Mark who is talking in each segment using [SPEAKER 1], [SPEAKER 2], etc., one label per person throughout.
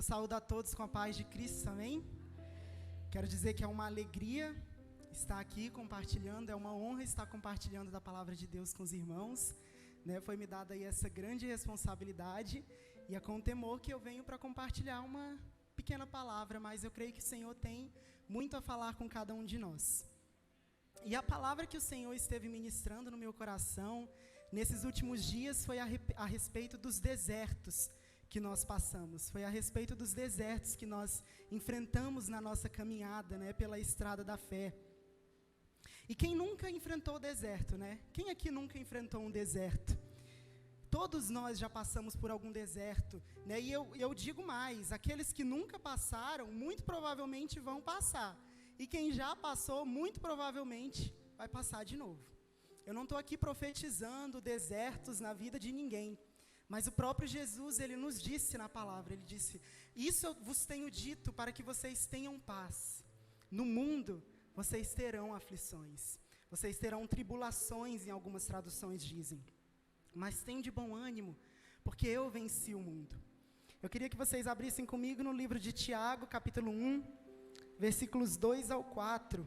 [SPEAKER 1] Eu saúdo a todos com a paz de Cristo, amém? Quero dizer que é uma alegria estar aqui compartilhando, é uma honra estar compartilhando da palavra de Deus com os irmãos, né? Foi me dada aí essa grande responsabilidade e é com temor que eu venho para compartilhar uma pequena palavra, mas eu creio que o Senhor tem muito a falar com cada um de nós. E a palavra que o Senhor esteve ministrando no meu coração nesses últimos dias foi a respeito dos desertos que nós passamos, foi a respeito dos desertos que nós enfrentamos na nossa caminhada, né, pela estrada da fé. E quem nunca enfrentou o deserto, né? Quem aqui nunca enfrentou um deserto? Todos nós já passamos por algum deserto, né? E eu digo mais, aqueles que nunca passaram, muito provavelmente vão passar. E quem já passou, muito provavelmente vai passar de novo. Eu não estou aqui profetizando desertos na vida de ninguém, mas o próprio Jesus, ele nos disse na palavra, ele disse: isso eu vos tenho dito para que vocês tenham paz. No mundo, vocês terão aflições, vocês terão tribulações, em algumas traduções dizem. Mas tem de bom ânimo, porque eu venci o mundo. Eu queria que vocês abrissem comigo no livro de Tiago, capítulo 1, versículos 2 ao 4.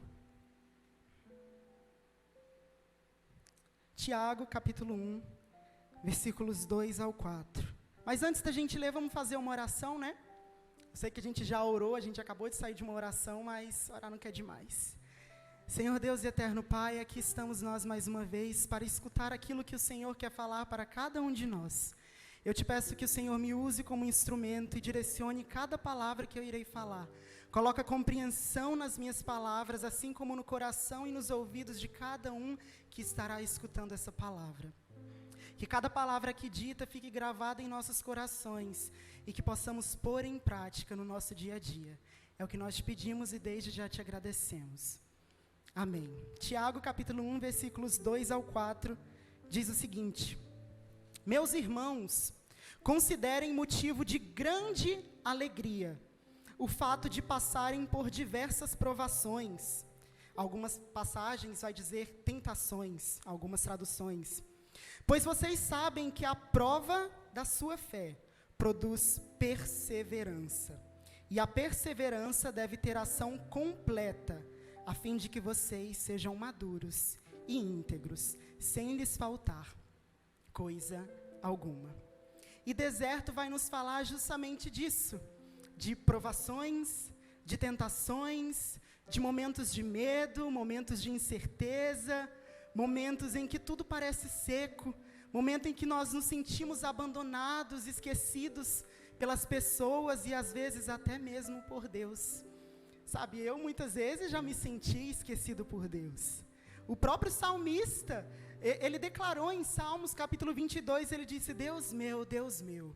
[SPEAKER 1] Tiago, capítulo 1, versículos 2 ao 4. Mas antes da gente ler, vamos fazer uma oração, né? Eu sei que a gente já orou, a gente acabou de sair de uma oração, mas orar não quer demais. Senhor Deus e eterno Pai, aqui estamos nós mais uma vez para escutar aquilo que o Senhor quer falar para cada um de nós. Eu te peço que o Senhor me use como instrumento e direcione cada palavra que eu irei falar. Coloca compreensão nas minhas palavras, assim como no coração e nos ouvidos de cada um que estará escutando essa palavra. Que cada palavra aqui dita fique gravada em nossos corações e que possamos pôr em prática no nosso dia a dia. É o que nós te pedimos e desde já te agradecemos. Amém. Tiago, capítulo 1, versículos 2 ao 4, diz o seguinte: meus irmãos, considerem motivo de grande alegria o fato de passarem por diversas provações. Algumas passagens vai dizer tentações, algumas traduções. Pois vocês sabem que a prova da sua fé produz perseverança. E a perseverança deve ter ação completa, a fim de que vocês sejam maduros e íntegros, sem lhes faltar coisa alguma. E deserto vai nos falar justamente disso, de provações, de tentações, de momentos de medo, momentos de incerteza, momentos em que tudo parece seco, momento em que nós nos sentimos abandonados, esquecidos pelas pessoas e às vezes até mesmo por Deus. Sabe, eu muitas vezes já me senti esquecido por Deus. O próprio salmista, ele declarou em Salmos capítulo 22, ele disse: Deus meu,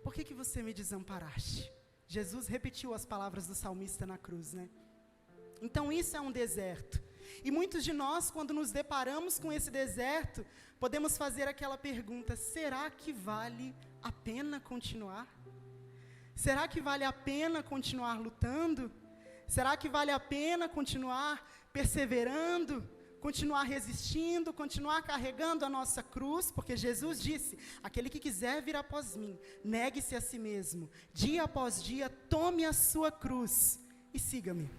[SPEAKER 1] por que você me desamparaste? Jesus repetiu as palavras do salmista na cruz, né? Então isso é um deserto. E muitos de nós, quando nos deparamos com esse deserto, podemos fazer aquela pergunta: será que vale a pena continuar? Será que vale a pena continuar lutando? Será que vale a pena continuar perseverando, continuar resistindo, continuar carregando a nossa cruz? Porque Jesus disse: aquele que quiser vir após mim, negue-se a si mesmo, dia após dia, tome a sua cruz e siga-me.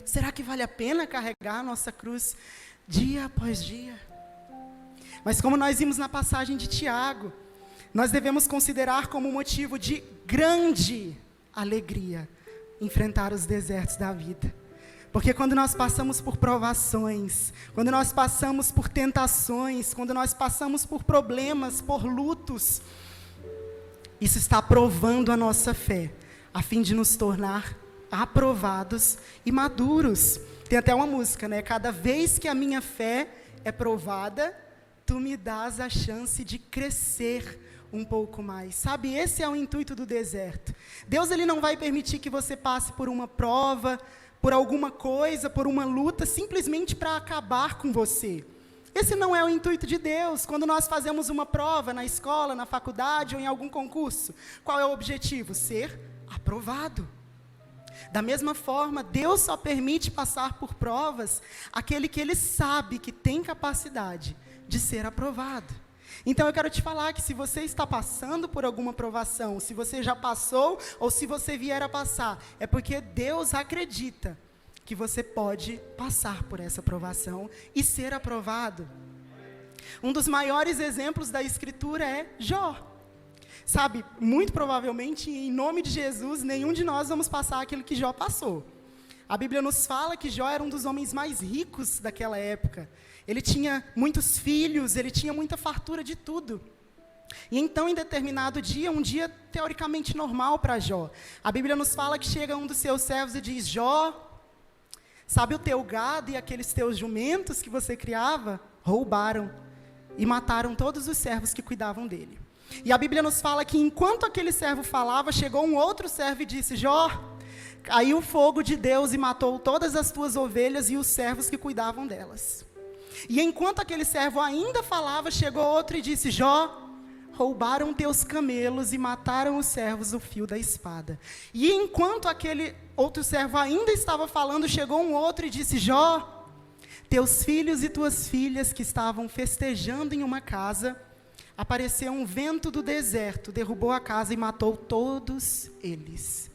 [SPEAKER 1] Será que vale a pena carregar a nossa cruz dia após dia? Mas como nós vimos na passagem de Tiago, nós devemos considerar como motivo de grande alegria enfrentar os desertos da vida. Porque quando nós passamos por provações, quando nós passamos por tentações, quando nós passamos por problemas, por lutos, isso está provando a nossa fé, a fim de nos tornar aprovados e maduros. Tem até uma música, né? Cada vez que a minha fé é provada, tu me dás a chance de crescer um pouco mais. Sabe, esse é o intuito do deserto. Deus, ele não vai permitir que você passe por uma prova, por alguma coisa, por uma luta, simplesmente para acabar com você. Esse não é o intuito de Deus. Quando nós fazemos uma prova na escola, na faculdade ou em algum concurso, qual é o objetivo? Ser aprovado. Da mesma forma, Deus só permite passar por provas aquele que ele sabe que tem capacidade de ser aprovado. Então eu quero te falar que se você está passando por alguma provação, se você já passou ou se você vier a passar, é porque Deus acredita que você pode passar por essa provação e ser aprovado. Um dos maiores exemplos da Escritura é Jó. Sabe, muito provavelmente, em nome de Jesus, nenhum de nós vamos passar aquilo que Jó passou. A Bíblia nos fala que Jó era um dos homens mais ricos daquela época. Ele tinha muitos filhos, ele tinha muita fartura de tudo. E então, em determinado dia, um dia teoricamente normal para Jó, a Bíblia nos fala que chega um dos seus servos e diz: Jó, sabe o teu gado e aqueles teus jumentos que você criava? Roubaram e mataram todos os servos que cuidavam dele. E a Bíblia nos fala que enquanto aquele servo falava, chegou um outro servo e disse: Jó, caiu o fogo de Deus e matou todas as tuas ovelhas e os servos que cuidavam delas. E enquanto aquele servo ainda falava, chegou outro e disse: Jó, roubaram teus camelos e mataram os servos do fio da espada. E enquanto aquele outro servo ainda estava falando, chegou um outro e disse: Jó, teus filhos e tuas filhas que estavam festejando em uma casa, apareceu um vento do deserto, derrubou a casa e matou todos eles.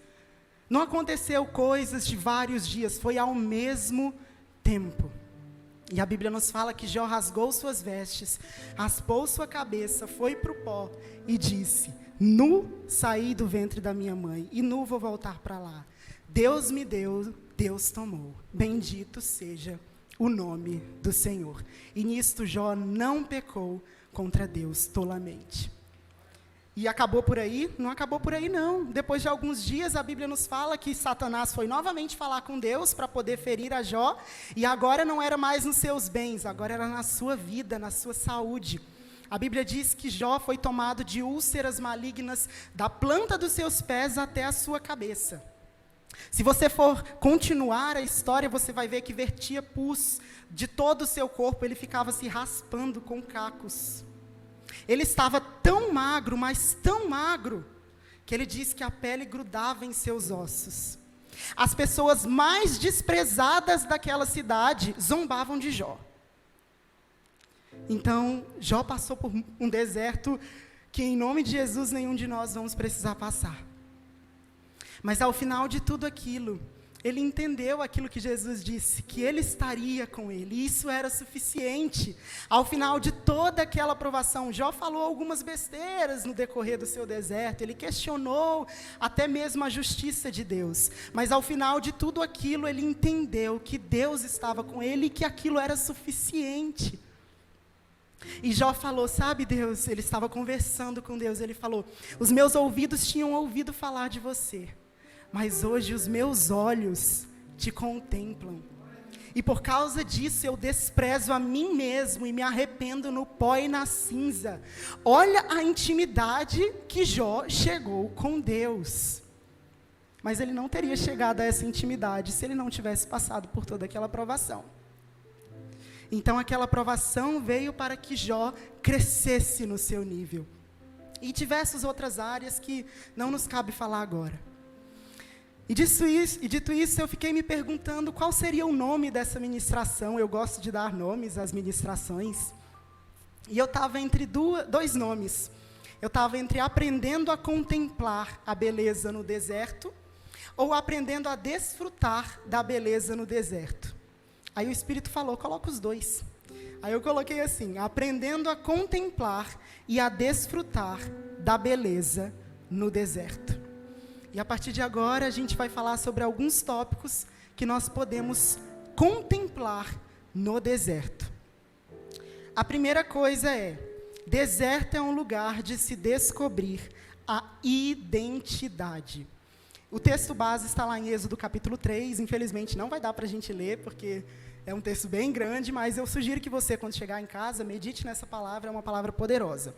[SPEAKER 1] Não aconteceu coisas de vários dias, foi ao mesmo tempo. E a Bíblia nos fala que Jó rasgou suas vestes, raspou sua cabeça, foi para o pó e disse: nu saí do ventre da minha mãe e nu vou voltar para lá. Deus me deu, Deus tomou. Bendito seja o nome do Senhor. E nisto Jó não pecou contra Deus tolamente. E acabou por aí? Não acabou por aí, não. Depois de alguns dias, a Bíblia nos fala que Satanás foi novamente falar com Deus para poder ferir a Jó, e agora não era mais nos seus bens, agora era na sua vida, na sua saúde. A Bíblia diz que Jó foi tomado de úlceras malignas da planta dos seus pés até a sua cabeça. Se você for continuar a história, você vai ver que vertia pus de todo o seu corpo, ele ficava se raspando com cacos. Ele estava tão magro, mas tão magro, que ele diz que a pele grudava em seus ossos. As pessoas mais desprezadas daquela cidade zombavam de Jó. Então, Jó passou por um deserto que, em nome de Jesus, nenhum de nós vamos precisar passar. Mas ao final de tudo aquilo, ele entendeu aquilo que Jesus disse, que ele estaria com ele, e isso era suficiente. Ao final de toda aquela provação, Jó falou algumas besteiras no decorrer do seu deserto, ele questionou até mesmo a justiça de Deus, mas ao final de tudo aquilo, ele entendeu que Deus estava com ele e que aquilo era suficiente. E Jó falou: sabe, Deus, ele estava conversando com Deus, ele falou: os meus ouvidos tinham ouvido falar de você, mas hoje os meus olhos te contemplam. E por causa disso eu desprezo a mim mesmo e me arrependo no pó e na cinza. Olha a intimidade que Jó chegou com Deus. Mas ele não teria chegado a essa intimidade se ele não tivesse passado por toda aquela provação. Então aquela provação veio para que Jó crescesse no seu nível. E diversas outras áreas que não nos cabe falar agora. E dito isso, eu fiquei me perguntando qual seria o nome dessa ministração. Eu gosto de dar nomes às ministrações. E eu estava entre dois nomes. Eu estava entre aprendendo a contemplar a beleza no deserto ou aprendendo a desfrutar da beleza no deserto. Aí o Espírito falou: coloca os dois. Aí eu coloquei assim: aprendendo a contemplar e a desfrutar da beleza no deserto. E a partir de agora a gente vai falar sobre alguns tópicos que nós podemos contemplar no deserto. A primeira coisa é: deserto é um lugar de se descobrir a identidade. O texto base está lá em Êxodo capítulo 3, infelizmente não vai dar para a gente ler, porque é um texto bem grande, mas eu sugiro que você, quando chegar em casa, medite nessa palavra, é uma palavra poderosa.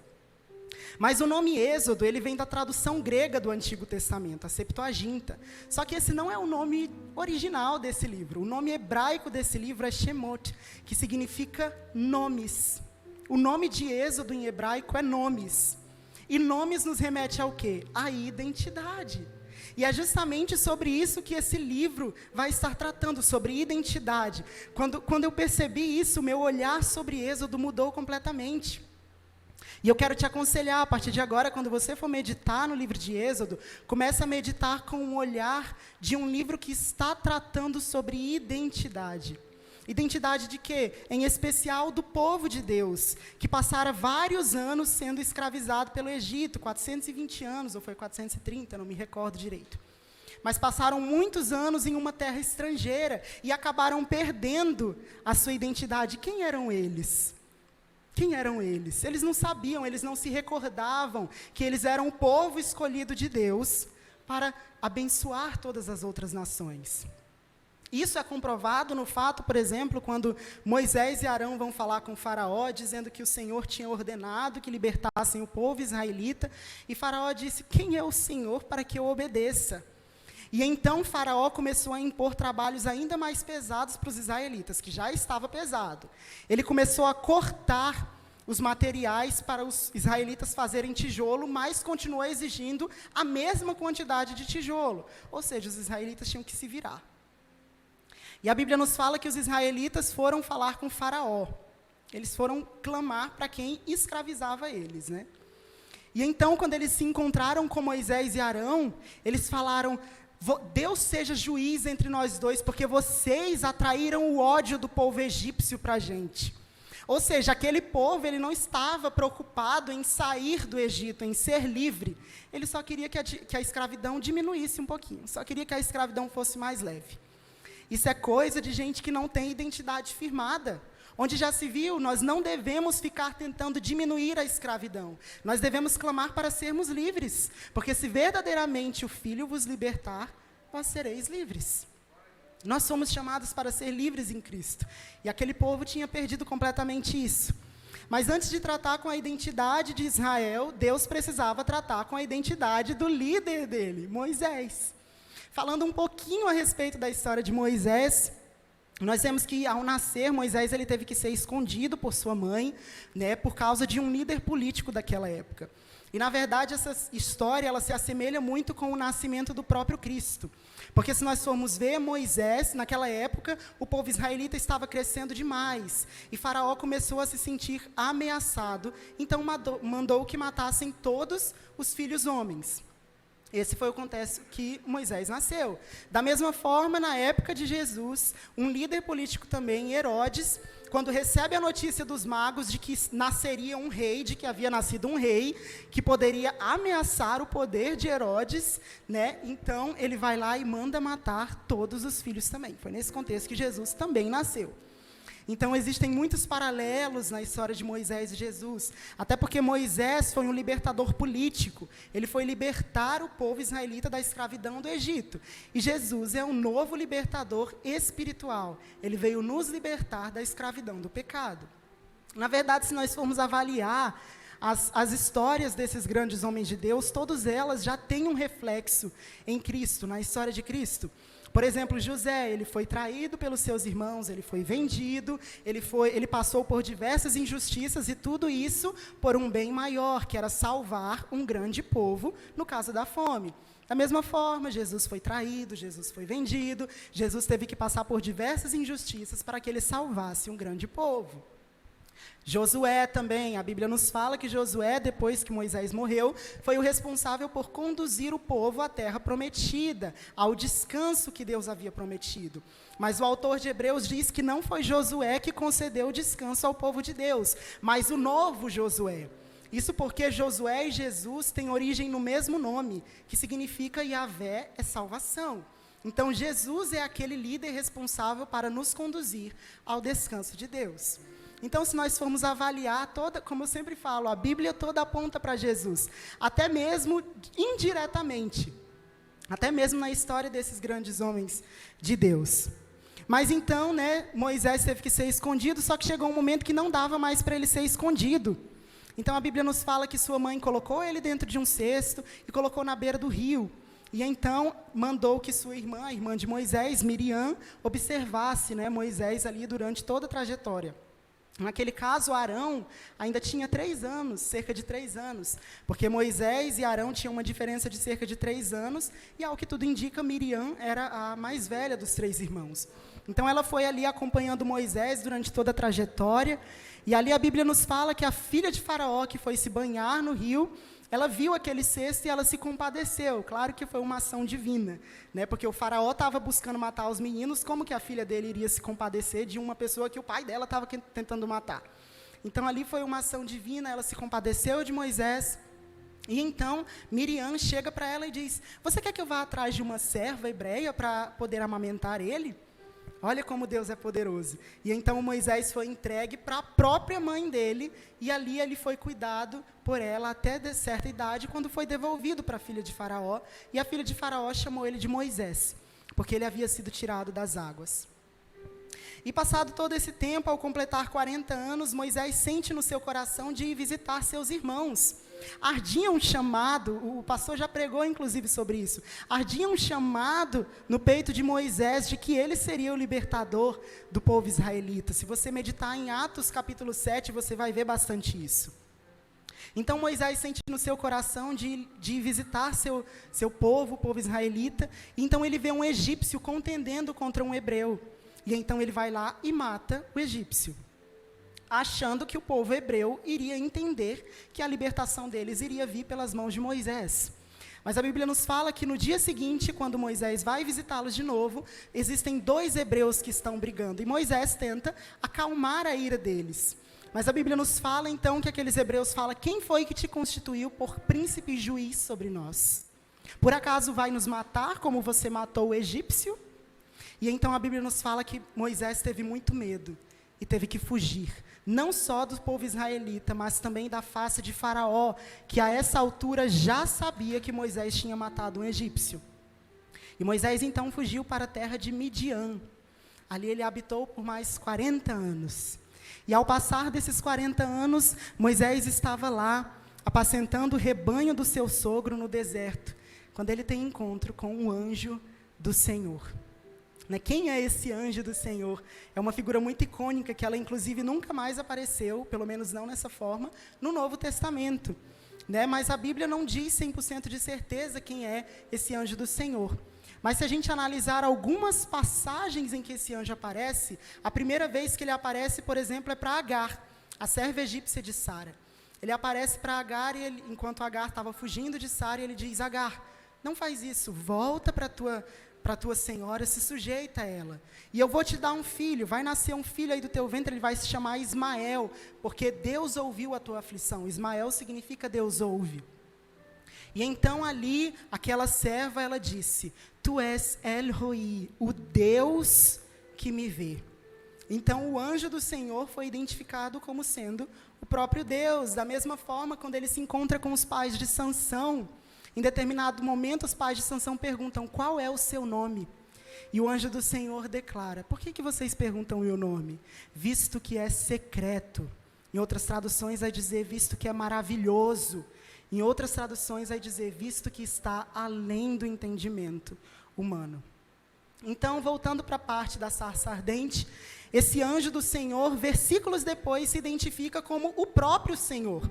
[SPEAKER 1] Mas o nome Êxodo, ele vem da tradução grega do Antigo Testamento, a Septuaginta. Só que esse não é o nome original desse livro. O nome hebraico desse livro é Shemot, que significa nomes. O nome de Êxodo em hebraico é nomes. E nomes nos remete ao quê? À identidade. E é justamente sobre isso que esse livro vai estar tratando, sobre identidade. Quando eu percebi isso, meu olhar sobre Êxodo mudou completamente. E eu quero te aconselhar, a partir de agora, quando você for meditar no livro de Êxodo, comece a meditar com um olhar de um livro que está tratando sobre identidade. Identidade de quê? Em especial do povo de Deus, que passara vários anos sendo escravizado pelo Egito, 420 anos, ou foi 430, não me recordo direito. Mas passaram muitos anos em uma terra estrangeira e acabaram perdendo a sua identidade. Quem eram eles? Quem eram eles? Eles não sabiam, eles não se recordavam que eles eram o povo escolhido de Deus para abençoar todas as outras nações. Isso é comprovado no fato, por exemplo, quando Moisés e Arão vão falar com Faraó, dizendo que o Senhor tinha ordenado que libertassem o povo israelita, e Faraó disse: quem é o Senhor para que eu obedeça? E então Faraó começou a impor trabalhos ainda mais pesados para os israelitas, que já estava pesado. Ele começou a cortar os materiais para os israelitas fazerem tijolo, mas continuou exigindo a mesma quantidade de tijolo. Ou seja, os israelitas tinham que se virar. E a Bíblia nos fala que os israelitas foram falar com Faraó. Eles foram clamar para quem escravizava eles, né? E então, quando eles se encontraram com Moisés e Arão, eles falaram: Deus seja juiz entre nós dois, porque vocês atraíram o ódio do povo egípcio para a gente. Ou seja, aquele povo, ele não estava preocupado em sair do Egito, em ser livre. Ele só queria que a escravidão diminuísse um pouquinho, só queria que a escravidão fosse mais leve. Isso é coisa de gente que não tem identidade firmada. Onde já se viu, nós não devemos ficar tentando diminuir a escravidão. Nós devemos clamar para sermos livres. Porque se verdadeiramente o Filho vos libertar, vós sereis livres. Nós somos chamados para ser livres em Cristo. E aquele povo tinha perdido completamente isso. Mas antes de tratar com a identidade de Israel, Deus precisava tratar com a identidade do líder dele, Moisés. Falando um pouquinho a respeito da história de Moisés, nós vemos que, ao nascer, Moisés ele teve que ser escondido por sua mãe, né, por causa de um líder político daquela época. E, na verdade, essa história ela se assemelha muito com o nascimento do próprio Cristo. Porque, se nós formos ver Moisés, naquela época, o povo israelita estava crescendo demais. E Faraó começou a se sentir ameaçado, então mandou que matassem todos os filhos homens. Esse foi o contexto que Moisés nasceu. Da mesma forma, na época de Jesus, um líder político também, Herodes, quando recebe a notícia dos magos de que nasceria um rei, de que havia nascido um rei, que poderia ameaçar o poder de Herodes, né? Então ele vai lá e manda matar todos os filhos também. Foi nesse contexto que Jesus também nasceu. Então, existem muitos paralelos na história de Moisés e Jesus, até porque Moisés foi um libertador político, ele foi libertar o povo israelita da escravidão do Egito, e Jesus é um novo libertador espiritual, ele veio nos libertar da escravidão do pecado. Na verdade, se nós formos avaliar as histórias desses grandes homens de Deus, todas elas já têm um reflexo em Cristo, na história de Cristo. Por exemplo, José, ele foi traído pelos seus irmãos, ele foi vendido, ele passou por diversas injustiças e tudo isso por um bem maior, que era salvar um grande povo no caso da fome. Da mesma forma, Jesus foi traído, Jesus foi vendido, Jesus teve que passar por diversas injustiças para que ele salvasse um grande povo. Josué também, a Bíblia nos fala que Josué, depois que Moisés morreu, foi o responsável por conduzir o povo à terra prometida, ao descanso que Deus havia prometido. Mas o autor de Hebreus diz que não foi Josué que concedeu o descanso ao povo de Deus, mas o novo Josué. Isso porque Josué e Jesus têm origem no mesmo nome, que significa Yahvé é salvação. Então, Jesus é aquele líder responsável para nos conduzir ao descanso de Deus. Então, se nós formos avaliar como eu sempre falo, a Bíblia toda aponta para Jesus, até mesmo indiretamente, até mesmo na história desses grandes homens de Deus. Mas então, né, Moisés teve que ser escondido, só que chegou um momento que não dava mais para ele ser escondido. Então, a Bíblia nos fala que sua mãe colocou ele dentro de um cesto e colocou na beira do rio. E então, mandou que sua irmã, a irmã de Moisés, Miriam, observasse, né, Moisés ali durante toda a trajetória. Naquele caso, Arão ainda tinha 3 anos, cerca de 3 anos, porque Moisés e Arão tinham uma diferença de cerca de 3 anos, e ao que tudo indica, Miriam era a mais velha dos 3 irmãos. Então ela foi ali acompanhando Moisés durante toda a trajetória, e ali a Bíblia nos fala que a filha de Faraó, que foi se banhar no rio, ela viu aquele cesto e ela se compadeceu. Claro que foi uma ação divina, né? Porque o Faraó estava buscando matar os meninos, como que a filha dele iria se compadecer de uma pessoa que o pai dela estava tentando matar? Então ali foi uma ação divina, ela se compadeceu de Moisés. E então Miriam chega para ela e diz: você quer que eu vá atrás de uma serva hebreia para poder amamentar ele? Olha como Deus é poderoso. E então Moisés foi entregue para a própria mãe dele, e ali ele foi cuidado por ela até de certa idade, quando foi devolvido para a filha de Faraó, e a filha de Faraó chamou ele de Moisés, porque ele havia sido tirado das águas. E passado todo esse tempo, ao completar 40 anos, Moisés sente no seu coração de ir visitar seus irmãos. Ardia um chamado, o pastor já pregou inclusive sobre isso, ardia um chamado no peito de Moisés de que ele seria o libertador do povo israelita. Se você meditar em Atos capítulo 7, você vai ver bastante isso. Então Moisés sente no seu coração de visitar seu povo, o povo israelita, e então ele vê um egípcio contendendo contra um hebreu, e então ele vai lá e mata o egípcio, achando que o povo hebreu iria entender que a libertação deles iria vir pelas mãos de Moisés. Mas a Bíblia nos fala que no dia seguinte, quando Moisés vai visitá-los de novo, existem 2 hebreus que estão brigando, e Moisés tenta acalmar a ira deles. Mas a Bíblia nos fala então que aqueles hebreus falam: quem foi que te constituiu por príncipe e juiz sobre nós? Por acaso vai nos matar como você matou o egípcio? E então a Bíblia nos fala que Moisés teve muito medo e teve que fugir, não só do povo israelita, mas também da face de Faraó, que a essa altura já sabia que Moisés tinha matado um egípcio. E Moisés então fugiu para a terra de Midian. Ali ele habitou por mais 40 anos. E ao passar desses 40 anos, Moisés estava lá, apacentando o rebanho do seu sogro no deserto, quando ele tem encontro com um anjo do Senhor. Quem é esse anjo do Senhor? É uma figura muito icônica, que ela inclusive nunca mais apareceu, pelo menos não nessa forma, no Novo Testamento. Mas a Bíblia não diz 100% de certeza quem é esse anjo do Senhor. Mas se a gente analisar algumas passagens em que esse anjo aparece, a primeira vez que ele aparece, por exemplo, é para Agar, a serva egípcia de Sara. Ele aparece para Agar, e enquanto Agar estava fugindo de Sara, ele diz: Agar, não faz isso, volta para a tua senhora, se sujeita a ela. E eu vou te dar um filho, vai nascer um filho aí do teu ventre, ele vai se chamar Ismael, porque Deus ouviu a tua aflição. Ismael significa Deus ouve. E então ali, aquela serva, ela disse: tu és El Roi, o Deus que me vê. Então o anjo do Senhor foi identificado como sendo o próprio Deus. Da mesma forma, quando ele se encontra com os pais de Sansão, em determinado momento os pais de Sansão perguntam: qual é o seu nome? E o anjo do Senhor declara: por que vocês perguntam o meu nome? Visto que é secreto. Em outras traduções vai dizer: visto que é maravilhoso. Em outras traduções vai dizer: visto que está além do entendimento humano. Então, voltando para a parte da sarça ardente, esse anjo do Senhor, versículos depois, se identifica como o próprio Senhor.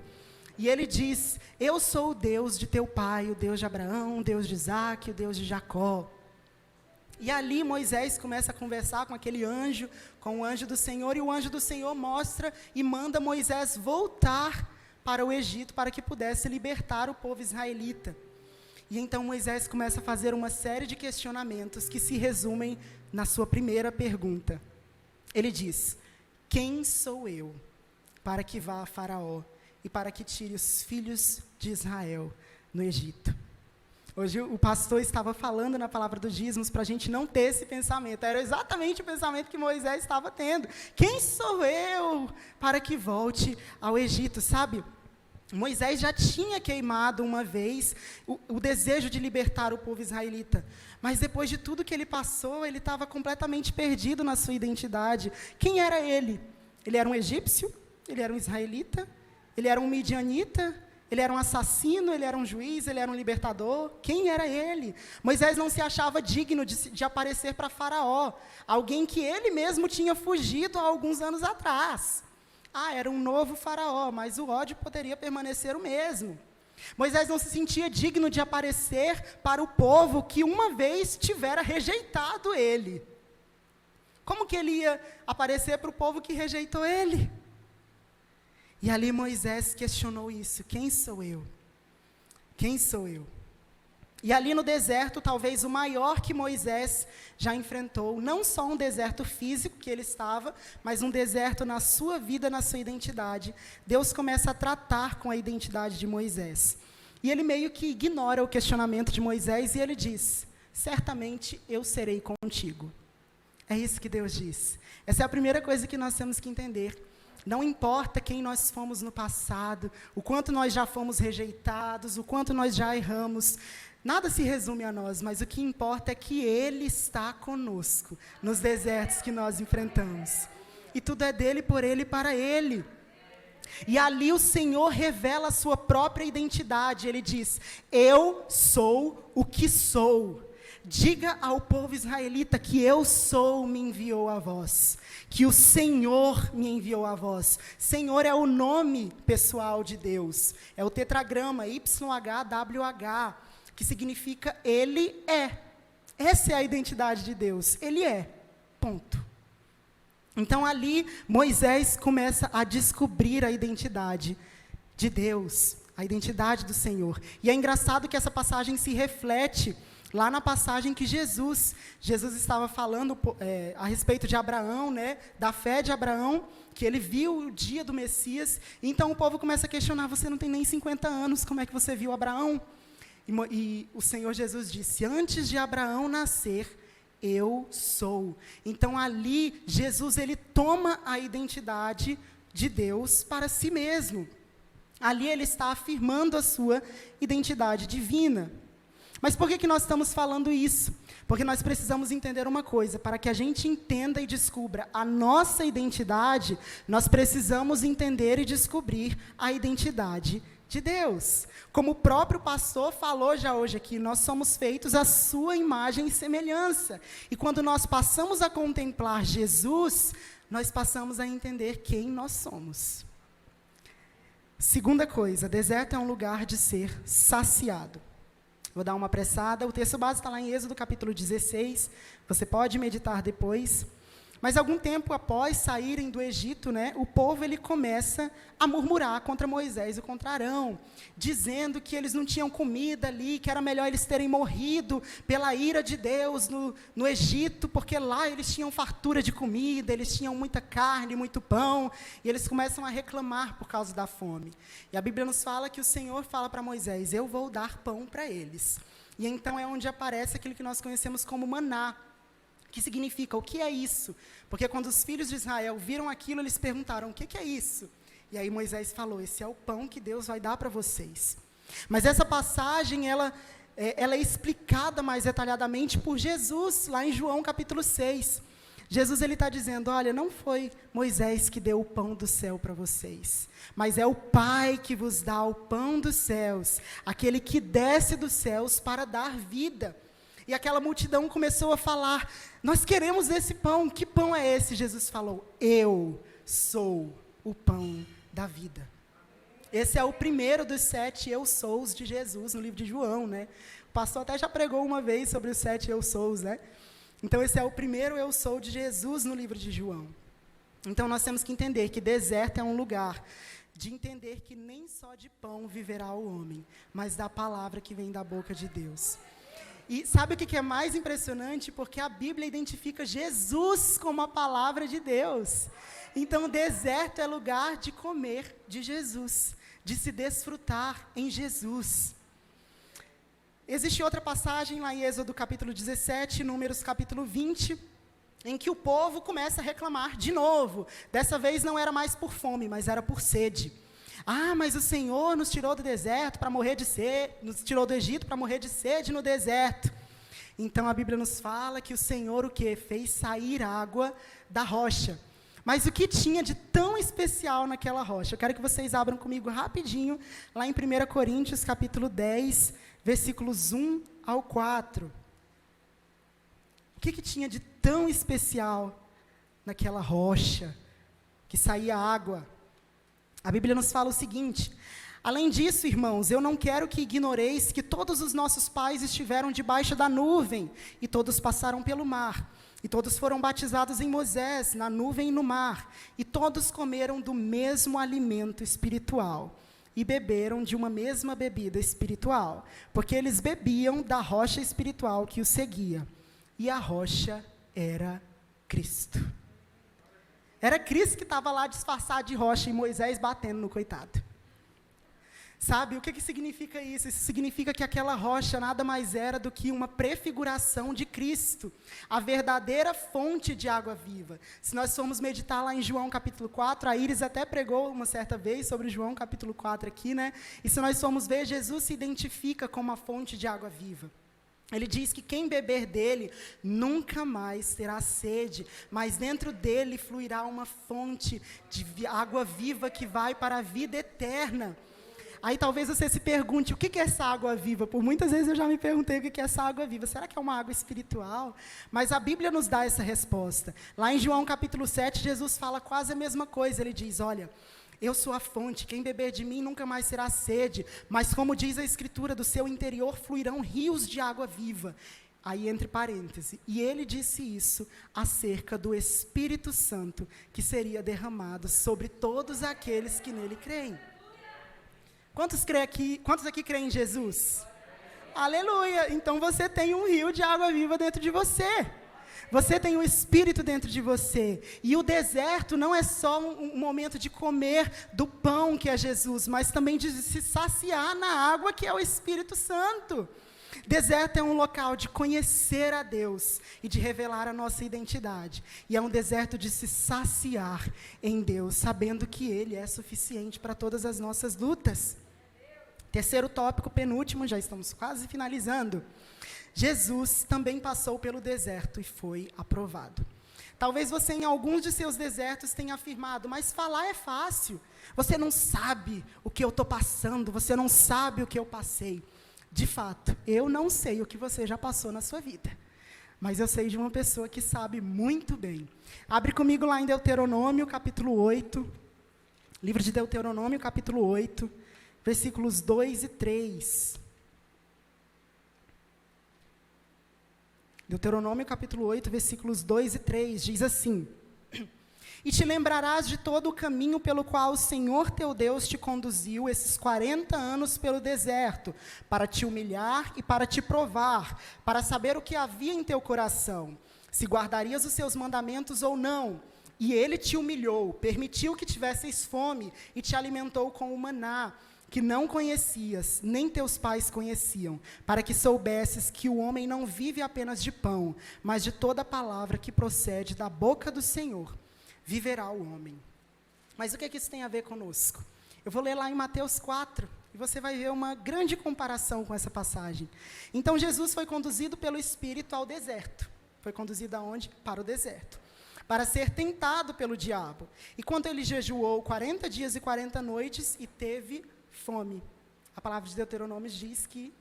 [SPEAKER 1] E ele diz: eu sou o Deus de teu pai, o Deus de Abraão, o Deus de Isaque, o Deus de Jacó. E ali Moisés começa a conversar com aquele anjo, com o anjo do Senhor, e o anjo do Senhor mostra e manda Moisés voltar para o Egito, para que pudesse libertar o povo israelita. E então Moisés começa a fazer uma série de questionamentos que se resumem na sua primeira pergunta. Ele diz: quem sou eu para que vá a Faraó e para que tire os filhos de Israel no Egito? Hoje o pastor estava falando na palavra dos dízimos para a gente não ter esse pensamento. Era exatamente o pensamento que Moisés estava tendo. Quem sou eu para que volte ao Egito? Sabe, Moisés já tinha queimado uma vez o desejo de libertar o povo israelita. Mas depois de tudo que ele passou, ele estava completamente perdido na sua identidade. Quem era ele? Ele era um egípcio? Ele era um israelita? Ele era um midianita? Ele era um assassino, ele era um juiz, ele era um libertador? Quem era ele? Moisés não se achava digno de aparecer para Faraó, alguém que ele mesmo tinha fugido há alguns anos atrás. era um novo faraó, mas o ódio poderia permanecer o mesmo. Moisés não se sentia digno de aparecer para o povo que uma vez tivera rejeitado ele. Como que ele ia aparecer para o povo que rejeitou ele? E ali Moisés questionou isso: quem sou eu? Quem sou eu? E ali no deserto, talvez o maior que Moisés já enfrentou, não só um deserto físico que ele estava, mas um deserto na sua vida, na sua identidade. Deus começa a tratar com a identidade de Moisés. E ele meio que ignora o questionamento de Moisés e ele diz: certamente eu serei contigo. É isso que Deus diz. Essa é a primeira coisa que nós temos que entender. Não importa quem nós fomos no passado, o quanto nós já fomos rejeitados, o quanto nós já erramos, nada se resume a nós, mas o que importa é que Ele está conosco nos desertos que nós enfrentamos. E tudo é dele, por Ele e para Ele. E ali o Senhor revela a sua própria identidade. Ele diz: eu sou o que sou. Diga ao povo israelita que eu sou, me enviou a vós. Que o Senhor me enviou a vós. Senhor é o nome pessoal de Deus. É o tetragrama YHWH, que significa Ele é. Essa é a identidade de Deus. Ele é. Ponto. Então ali Moisés começa a descobrir a identidade de Deus, a identidade do Senhor. E é engraçado que essa passagem se reflete lá na passagem que Jesus estava falando a respeito de Abraão, né, da fé de Abraão, que ele viu o dia do Messias. Então o povo começa a questionar: você não tem nem 50 anos, como é que você viu Abraão? E o Senhor Jesus disse: antes de Abraão nascer, eu sou. Então ali Jesus ele toma a identidade de Deus para si mesmo. Ali ele está afirmando a sua identidade divina. Mas por que nós estamos falando isso? Porque nós precisamos entender uma coisa: para que a gente entenda e descubra a nossa identidade, nós precisamos entender e descobrir a identidade de Deus. Como o próprio pastor falou já hoje aqui, nós somos feitos à sua imagem e semelhança. E quando nós passamos a contemplar Jesus, nós passamos a entender quem nós somos. Segunda coisa: deserto é um lugar de ser saciado. Vou dar uma apressada. O texto base está lá em Êxodo capítulo 16. Você pode meditar depois. Mas algum tempo após saírem do Egito, né, o povo ele começa a murmurar contra Moisés e contra Arão, dizendo que eles não tinham comida ali, que era melhor eles terem morrido pela ira de Deus no Egito, porque lá eles tinham fartura de comida, eles tinham muita carne, muito pão, e eles começam a reclamar por causa da fome. E a Bíblia nos fala que o Senhor fala para Moisés: eu vou dar pão para eles. E então é onde aparece aquilo que nós conhecemos como maná, que significa: o que é isso? Porque quando os filhos de Israel viram aquilo, eles perguntaram: o que é isso? E aí Moisés falou: esse é o pão que Deus vai dar para vocês. Mas essa passagem, ela é explicada mais detalhadamente por Jesus, lá em João capítulo 6. Jesus está dizendo: olha, não foi Moisés que deu o pão do céu para vocês, mas é o Pai que vos dá o pão dos céus, aquele que desce dos céus para dar vida. E aquela multidão começou a falar: nós queremos esse pão. Que pão é esse? Jesus falou: eu sou o pão da vida. Esse é o primeiro dos 7 eu sous de Jesus no livro de João, né? O pastor até já pregou uma vez sobre os 7 eu sous, né? Então esse é o primeiro eu sou de Jesus no livro de João. Então nós temos que entender que deserto é um lugar de entender que nem só de pão viverá o homem, mas da palavra que vem da boca de Deus. E sabe o que é mais impressionante? Porque a Bíblia identifica Jesus como a palavra de Deus. Então, o deserto é lugar de comer de Jesus, de se desfrutar em Jesus. Existe outra passagem lá em Êxodo capítulo 17, Números capítulo 20, em que o povo começa a reclamar de novo. Dessa vez não era mais por fome, mas era por sede. Ah, mas o Senhor nos tirou do deserto para morrer de sede, nos tirou do Egito para morrer de sede no deserto. Então a Bíblia nos fala que o Senhor o quê? Fez sair água da rocha. Mas o que tinha de tão especial naquela rocha? Eu quero que vocês abram comigo rapidinho, lá em 1 Coríntios capítulo 10, versículos 1 ao 4. O que tinha de tão especial naquela rocha que saía água? A Bíblia nos fala o seguinte: além disso, irmãos, eu não quero que ignoreis que todos os nossos pais estiveram debaixo da nuvem, e todos passaram pelo mar, e todos foram batizados em Moisés, na nuvem e no mar, e todos comeram do mesmo alimento espiritual, e beberam de uma mesma bebida espiritual, porque eles bebiam da rocha espiritual que os seguia, e a rocha era Cristo. Era Cristo que estava lá disfarçado de rocha e Moisés batendo no coitado. Sabe, o que significa isso? Isso significa que aquela rocha nada mais era do que uma prefiguração de Cristo, a verdadeira fonte de água viva. Se nós formos meditar lá em João capítulo 4, a Iris até pregou uma certa vez sobre João capítulo 4 aqui, né? E se nós formos ver, Jesus se identifica como a fonte de água viva. Ele diz que quem beber dele nunca mais terá sede, mas dentro dele fluirá uma fonte de água viva que vai para a vida eterna. Aí talvez você se pergunte, o que é essa água viva? Por muitas vezes eu já me perguntei o que é essa água viva. Será que é uma água espiritual? Mas a Bíblia nos dá essa resposta. Lá em João capítulo 7, Jesus fala quase a mesma coisa. Ele diz, olha, eu sou a fonte, quem beber de mim nunca mais terá sede. Mas como diz a Escritura, do seu interior fluirão rios de água viva. Aí entre parênteses, e ele disse isso acerca do Espírito Santo, que seria derramado sobre todos aqueles que nele creem. Quantos aqui creem em Jesus? Aleluia! Então você tem um rio de água viva dentro de você. Você tem o Espírito dentro de você. E o deserto não é só um momento de comer do pão que é Jesus, mas também de se saciar na água que é o Espírito Santo. Deserto é um local de conhecer a Deus e de revelar a nossa identidade. E é um deserto de se saciar em Deus, sabendo que Ele é suficiente para todas as nossas lutas. Terceiro tópico, penúltimo, já estamos quase finalizando. Jesus também passou pelo deserto e foi aprovado. Talvez você em alguns de seus desertos tenha afirmado, mas falar é fácil. Você não sabe o que eu estou passando, você não sabe o que eu passei. De fato, eu não sei o que você já passou na sua vida, mas eu sei de uma pessoa que sabe muito bem. Abre comigo lá em Deuteronômio, capítulo 8, livro de Deuteronômio, capítulo 8, versículos 2 e 3. Deuteronômio, capítulo 8, versículos 2 e 3, diz assim: E te lembrarás de todo o caminho pelo qual o Senhor teu Deus te conduziu esses 40 anos pelo deserto, para te humilhar e para te provar, para saber o que havia em teu coração, se guardarias os seus mandamentos ou não. E ele te humilhou, permitiu que tivesses fome e te alimentou com o maná, que não conhecias, nem teus pais conheciam, para que soubesses que o homem não vive apenas de pão, mas de toda palavra que procede da boca do Senhor. Viverá o homem. Mas o que isso tem a ver conosco? Eu vou ler lá em Mateus 4, e você vai ver uma grande comparação com essa passagem. Então, Jesus foi conduzido pelo Espírito ao deserto. Foi conduzido aonde? Para o deserto. Para ser tentado pelo diabo. E quando ele jejuou 40 dias e 40 noites, e teve fome. A palavra de Deuteronômio diz que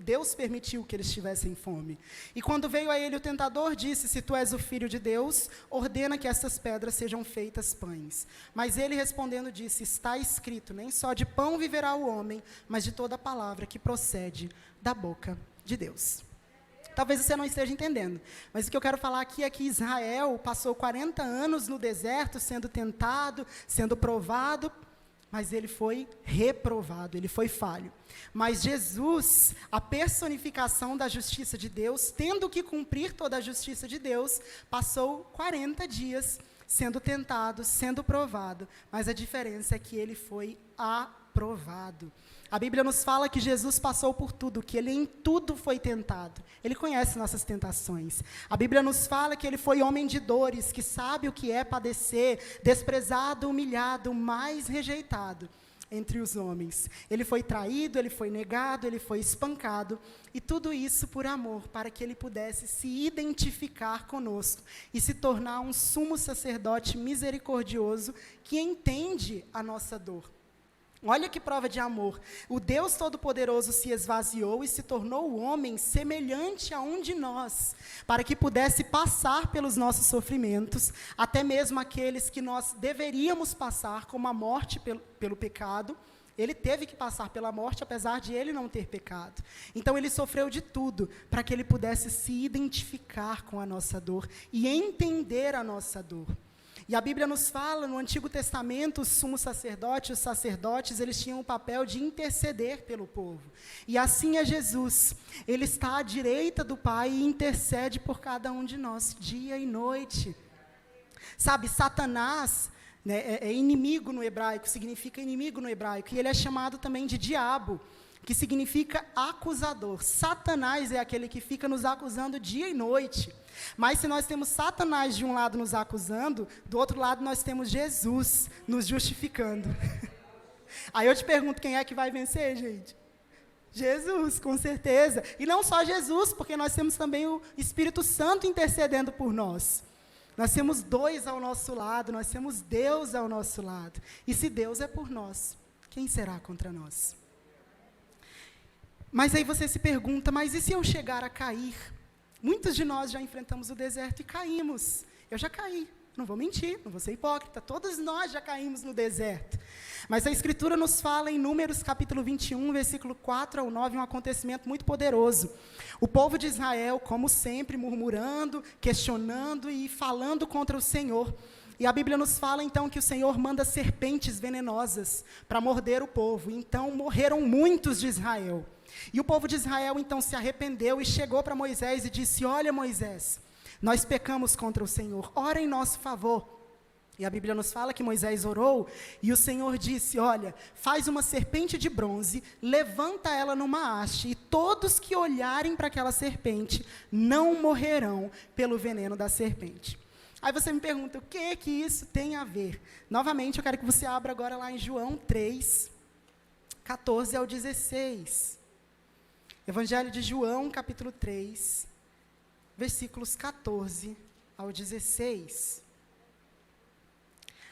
[SPEAKER 1] Deus permitiu que eles tivessem fome. E quando veio a ele o tentador, disse, se tu és o filho de Deus, ordena que estas pedras sejam feitas pães. Mas ele respondendo disse, está escrito, nem só de pão viverá o homem, mas de toda palavra que procede da boca de Deus. Talvez você não esteja entendendo, mas o que eu quero falar aqui é que Israel passou 40 anos no deserto, sendo tentado, sendo provado, mas ele foi reprovado, ele foi falho. Mas Jesus, a personificação da justiça de Deus, tendo que cumprir toda a justiça de Deus, passou 40 dias sendo tentado, sendo provado, mas a diferença é que ele foi aprovado. A Bíblia nos fala que Jesus passou por tudo, que ele em tudo foi tentado. Ele conhece nossas tentações. A Bíblia nos fala que ele foi homem de dores, que sabe o que é padecer, desprezado, humilhado, mais rejeitado entre os homens. Ele foi traído, ele foi negado, ele foi espancado, e tudo isso por amor, para que ele pudesse se identificar conosco e se tornar um sumo sacerdote misericordioso que entende a nossa dor. Olha que prova de amor. O Deus Todo-Poderoso se esvaziou e se tornou o homem semelhante a um de nós, para que pudesse passar pelos nossos sofrimentos, até mesmo aqueles que nós deveríamos passar, como a morte pelo pecado. Ele teve que passar pela morte, apesar de ele não ter pecado. Então, ele sofreu de tudo, para que ele pudesse se identificar com a nossa dor e entender a nossa dor. E a Bíblia nos fala, no Antigo Testamento, o sumo sacerdote, os sacerdotes, eles tinham o papel de interceder pelo povo. E assim é Jesus. Ele está à direita do Pai e intercede por cada um de nós, dia e noite. Sabe, Satanás, né, é inimigo no hebraico, significa inimigo no hebraico, e ele é chamado também de diabo, que significa acusador. Satanás é aquele que fica nos acusando dia e noite. Mas se nós temos Satanás de um lado nos acusando, do outro lado nós temos Jesus nos justificando. Aí eu te pergunto, quem é que vai vencer, gente? Jesus, com certeza. E não só Jesus, porque nós temos também o Espírito Santo intercedendo por nós. Nós temos dois ao nosso lado, nós temos Deus ao nosso lado. E se Deus é por nós, quem será contra nós? Mas aí você se pergunta, mas e se eu chegar a cair? Muitos de nós já enfrentamos o deserto e caímos. Eu já caí, não vou mentir, não vou ser hipócrita. Todos nós já caímos no deserto. Mas a Escritura nos fala em Números capítulo 21, versículo 4 ao 9, um acontecimento muito poderoso. O povo de Israel, como sempre, murmurando, questionando e falando contra o Senhor. E a Bíblia nos fala, então, que o Senhor manda serpentes venenosas para morder o povo. Então, morreram muitos de Israel. E o povo de Israel, então, se arrependeu e chegou para Moisés e disse, olha, Moisés, nós pecamos contra o Senhor, ora em nosso favor. E a Bíblia nos fala que Moisés orou, e o Senhor disse, olha, faz uma serpente de bronze, levanta ela numa haste, e todos que olharem para aquela serpente não morrerão pelo veneno da serpente. Aí você me pergunta, o que isso tem a ver? Novamente, eu quero que você abra agora lá em João 3, 14 ao 16. Evangelho de João, capítulo 3, versículos 14 ao 16.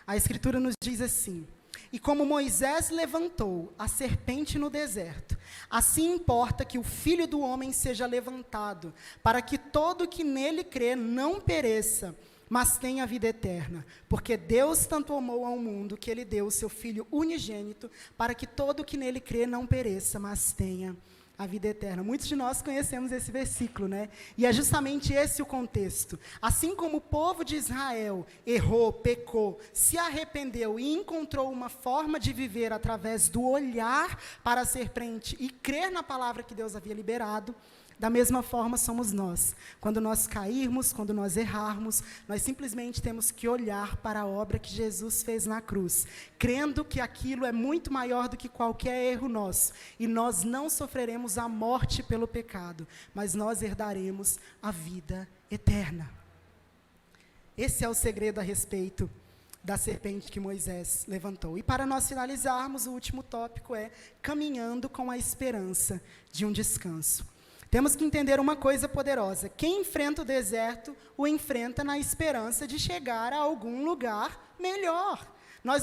[SPEAKER 1] A Escritura nos diz assim, e como Moisés levantou a serpente no deserto, assim importa que o Filho do Homem seja levantado, para que todo que nele crê não pereça, mas tenha vida eterna. Porque Deus tanto amou ao mundo, que ele deu o seu Filho unigênito, para que todo que nele crê não pereça, mas tenha a vida eterna. Muitos de nós conhecemos esse versículo, né? E é justamente esse o contexto. Assim como o povo de Israel errou, pecou, se arrependeu e encontrou uma forma de viver através do olhar para a serpente e crer na palavra que Deus havia liberado, da mesma forma somos nós. Quando nós cairmos, quando nós errarmos, nós simplesmente temos que olhar para a obra que Jesus fez na cruz, crendo que aquilo é muito maior do que qualquer erro nosso, e nós não sofreremos a morte pelo pecado, mas nós herdaremos a vida eterna. Esse é o segredo a respeito da serpente que Moisés levantou. E para nós finalizarmos, o último tópico é caminhando com a esperança de um descanso. Temos que entender uma coisa poderosa. Quem enfrenta o deserto, o enfrenta na esperança de chegar a algum lugar melhor. Nós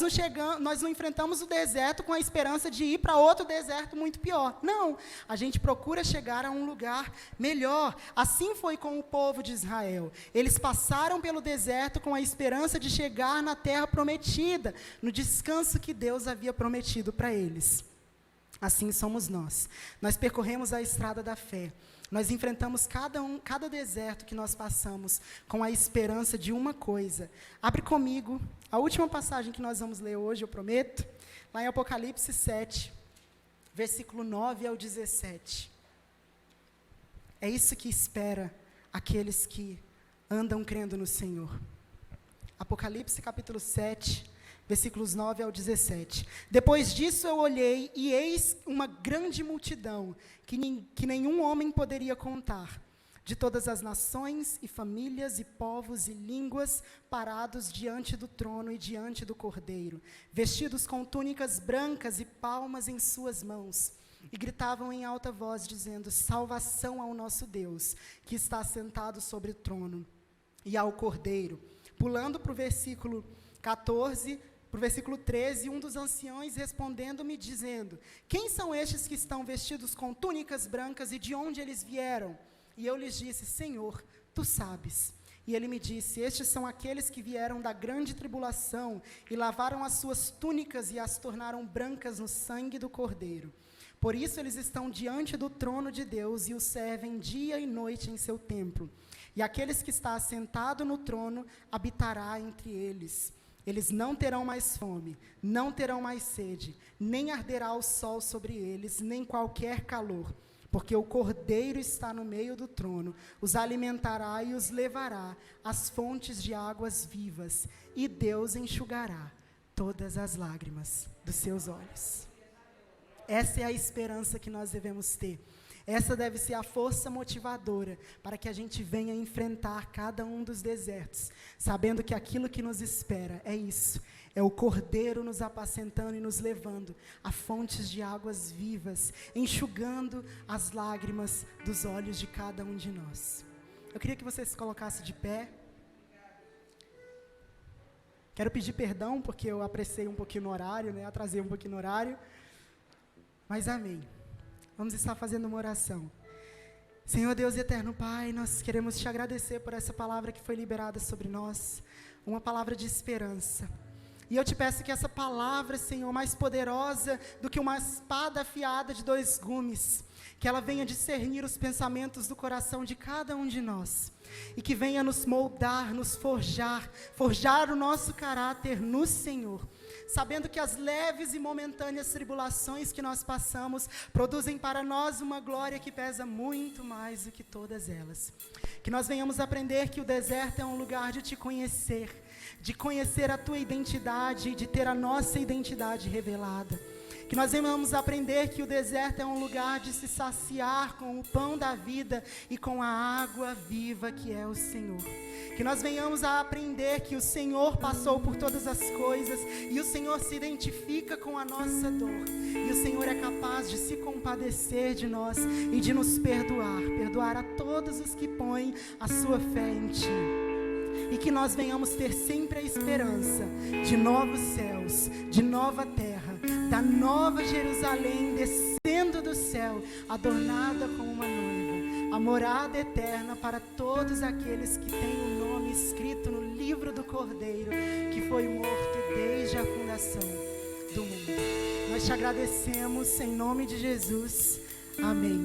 [SPEAKER 1] não enfrentamos o deserto com a esperança de ir para outro deserto muito pior. Não, a gente procura chegar a um lugar melhor. Assim foi com o povo de Israel. Eles passaram pelo deserto com a esperança de chegar na terra prometida, no descanso que Deus havia prometido para eles. Assim somos nós. Nós percorremos a estrada da fé. Nós enfrentamos cada deserto que nós passamos com a esperança de uma coisa. Abre comigo a última passagem que nós vamos ler hoje, eu prometo, lá em Apocalipse 7, versículo 9 ao 17. É isso que espera aqueles que andam crendo no Senhor. Apocalipse capítulo 7, versículos 9 ao 17. Depois disso eu olhei, e eis uma grande multidão, que nenhum homem poderia contar, de todas as nações, e famílias, e povos, e línguas, parados diante do trono e diante do Cordeiro, vestidos com túnicas brancas e palmas em suas mãos, e gritavam em alta voz, dizendo, salvação ao nosso Deus, que está sentado sobre o trono, e ao Cordeiro. Pulando para o versículo 14, para o versículo 13, um dos anciões respondendo me dizendo, quem são estes que estão vestidos com túnicas brancas e de onde eles vieram? E eu lhes disse, Senhor, tu sabes. E ele me disse, estes são aqueles que vieram da grande tribulação e lavaram as suas túnicas e as tornaram brancas no sangue do Cordeiro. Por isso eles estão diante do trono de Deus e o servem dia e noite em seu templo. E aqueles que está assentado no trono habitará entre eles. Eles não terão mais fome, não terão mais sede, nem arderá o sol sobre eles, nem qualquer calor. Porque o Cordeiro está no meio do trono, os alimentará e os levará às fontes de águas vivas, e Deus enxugará todas as lágrimas dos seus olhos. Essa é a esperança que nós devemos ter. Essa deve ser a força motivadora para que a gente venha enfrentar cada um dos desertos, sabendo que aquilo que nos espera é isso, é o Cordeiro nos apacentando e nos levando a fontes de águas vivas, enxugando as lágrimas dos olhos de cada um de nós. Eu queria que você se colocasse de pé. Quero pedir perdão porque eu apressei um pouquinho no horário, né? Atrasei um pouquinho no horário, mas amém. Vamos estar fazendo uma oração. Senhor Deus e eterno Pai, nós queremos te agradecer por essa palavra que foi liberada sobre nós, uma palavra de esperança. E eu te peço que essa palavra, Senhor, mais poderosa do que uma espada afiada de 2 gumes, que ela venha discernir os pensamentos do coração de cada um de nós, e que venha nos moldar, nos forjar o nosso caráter no Senhor, sabendo que as leves e momentâneas tribulações que nós passamos produzem para nós uma glória que pesa muito mais do que todas elas. Que nós venhamos aprender que o deserto é um lugar de te conhecer, de conhecer a tua identidade, de ter a nossa identidade revelada. Que nós venhamos aprender que o deserto é um lugar de se saciar com o pão da vida e com a água viva que é o Senhor. Que nós venhamos a aprender que o Senhor passou por todas as coisas e o Senhor se identifica com a nossa dor. E o Senhor é capaz de se compadecer de nós e de nos perdoar a todos os que põem a sua fé em Ti. E que nós venhamos ter sempre a esperança de novos céus, de nova terra, da nova Jerusalém descendo do céu, adornada como uma noiva, a morada eterna para todos aqueles que têm o nome escrito no livro do Cordeiro, que foi morto desde a fundação do mundo. Nós te agradecemos em nome de Jesus. Amém.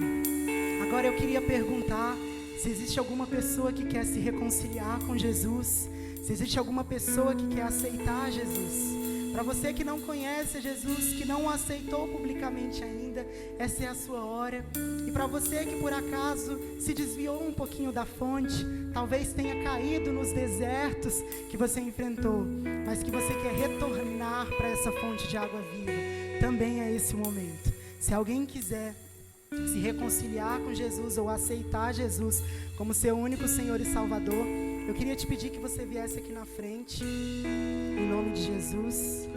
[SPEAKER 1] Agora eu queria perguntar se existe alguma pessoa que quer se reconciliar com Jesus, se existe alguma pessoa que quer aceitar Jesus. Para você que não conhece Jesus, que não o aceitou publicamente ainda, essa é a sua hora. E para você que por acaso se desviou um pouquinho da fonte, talvez tenha caído nos desertos que você enfrentou, mas que você quer retornar para essa fonte de água viva, também é esse o momento. Se alguém quiser se reconciliar com Jesus ou aceitar Jesus como seu único Senhor e Salvador, eu queria te pedir que você viesse aqui na frente, em nome de Jesus.